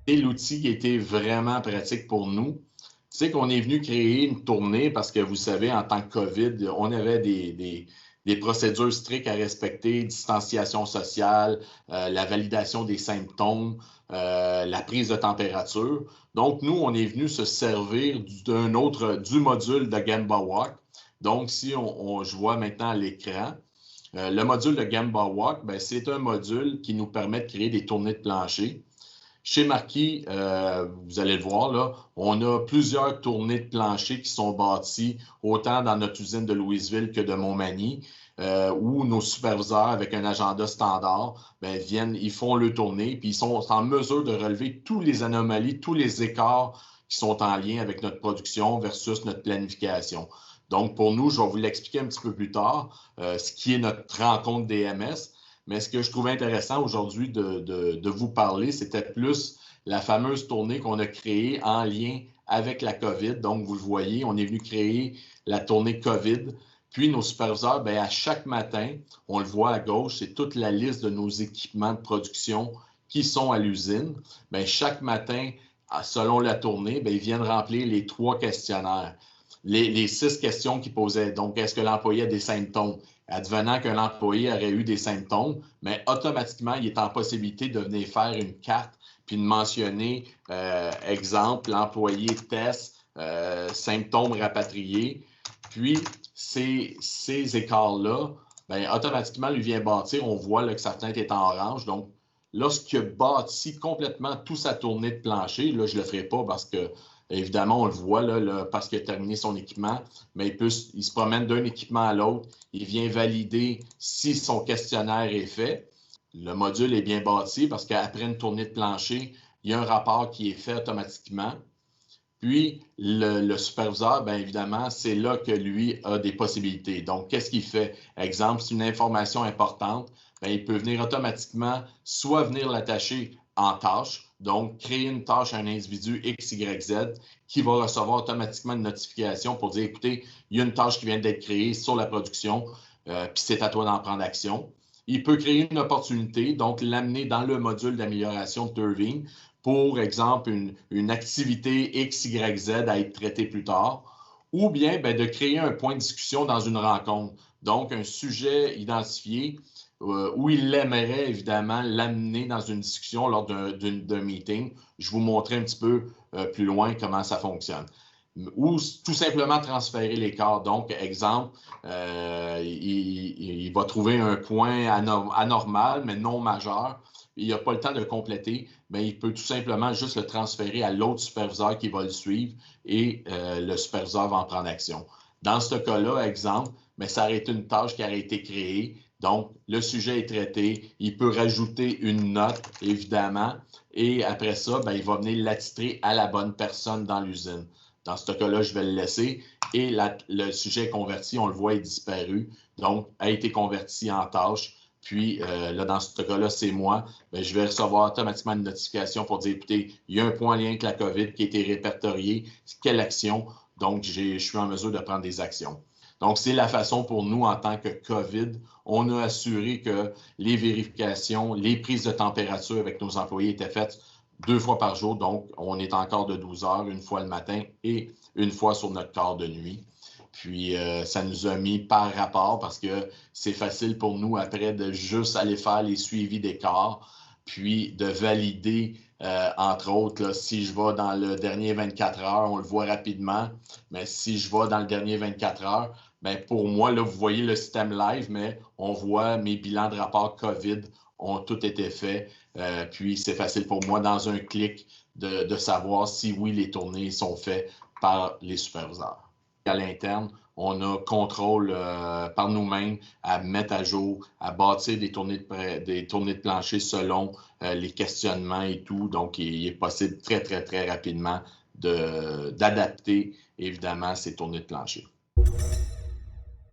C'est l'outil qui était vraiment pratique pour nous. Tu sais qu'on est venu créer une tournée parce que vous savez, en tant que COVID, on avait des procédures strictes à respecter, distanciation sociale, la validation des symptômes, la prise de température. Donc, nous, on est venu se servir du module de Gemba Walk. Donc, si je vois maintenant à l'écran, le module de Gemba Walk, c'est un module qui nous permet de créer des tournées de plancher. Chez Marquis, vous allez le voir, là, on a plusieurs tournées de plancher qui sont bâties autant dans notre usine de Louisville que de Montmagny, où nos superviseurs, avec un agenda standard, ils font le tournée, puis ils sont en mesure de relever toutes les anomalies, tous les écarts qui sont en lien avec notre production versus notre planification. Donc, pour nous, je vais vous l'expliquer un petit peu plus tard, ce qui est notre rencontre DMS. Mais ce que je trouvais intéressant aujourd'hui de vous parler, c'était plus la fameuse tournée qu'on a créée en lien avec la COVID. Donc, vous le voyez, on est venu créer la tournée COVID. Puis, nos superviseurs, à chaque matin, on le voit à gauche, c'est toute la liste de nos équipements de production qui sont à l'usine. Chaque matin, selon la tournée, ils viennent remplir les 3 questionnaires. Les 6 questions qu'ils posaient. Donc, est-ce que l'employé a des symptômes? Advenant que l'employé aurait eu des symptômes, mais automatiquement, il est en possibilité de venir faire une carte puis de mentionner, exemple, l'employé test, symptômes rapatriés. Puis, ces écarts-là, automatiquement, lui vient bâtir. On voit là, que sa fenêtre est en orange. Donc, lorsqu'il a bâti complètement toute sa tournée de plancher, là, je ne le ferai pas parce que évidemment, on le voit là, parce qu'il a terminé son équipement, mais il se promène d'un équipement à l'autre. Il vient valider si son questionnaire est fait. Le module est bien bâti parce qu'après une tournée de plancher, il y a un rapport qui est fait automatiquement. Puis, le superviseur, évidemment, c'est là que lui a des possibilités. Donc, qu'est-ce qu'il fait? Exemple, c'est une information importante, il peut venir automatiquement soit venir l'attacher en tâche, donc créer une tâche à un individu X, Y, Z qui va recevoir automatiquement une notification pour dire, écoutez, il y a une tâche qui vient d'être créée sur la production, puis c'est à toi d'en prendre action. Il peut créer une opportunité, donc l'amener dans le module d'amélioration de Turvine pour exemple, une activité X, Y, Z à être traitée plus tard, ou bien de créer un point de discussion dans une rencontre. Donc, un sujet identifié où il aimerait évidemment l'amener dans une discussion lors d'un meeting. Je vous montrerai un petit peu plus loin comment ça fonctionne. Ou tout simplement transférer l'écart. Donc, exemple, il va trouver un point anormal, mais non majeur. Il n'a pas le temps de compléter, mais il peut tout simplement juste le transférer à l'autre superviseur qui va le suivre et le superviseur va en prendre action. Dans ce cas-là, exemple, ça aurait été une tâche qui aurait été créée. Donc, le sujet est traité. Il peut rajouter une note, évidemment, et après ça, il va venir l'attitrer à la bonne personne dans l'usine. Dans ce cas-là, je vais le laisser et le sujet est converti, on le voit, est disparu. Donc, a été converti en tâche. Puis, là, dans ce cas-là, c'est moi. Je vais recevoir automatiquement une notification pour dire, écoutez, il y a un point en lien avec la COVID qui a été répertorié. Quelle action? Donc, je suis en mesure de prendre des actions. Donc, c'est la façon pour nous, en tant que COVID, on a assuré que les vérifications, les prises de température avec nos employés étaient faites 2 fois par jour. Donc, on est encore de 12 heures, une fois le matin et une fois sur notre quart de nuit. Puis, ça nous a mis par rapport parce que c'est facile pour nous après de juste aller faire les suivis d'écart, puis de valider, entre autres, là, si je vais dans le dernier 24 heures, on le voit rapidement, mais si je vais dans le dernier 24 heures, pour moi, là, vous voyez le système live, mais on voit mes bilans de rapport COVID ont tout été faits. Puis, c'est facile pour moi, dans un clic, de savoir si oui, les tournées sont faites par les superviseurs. À l'interne, on a contrôle par nous-mêmes à mettre à jour, à bâtir des tournées de plancher selon les questionnements et tout. Donc, il est possible très, très, très rapidement d'adapter, évidemment, ces tournées de plancher.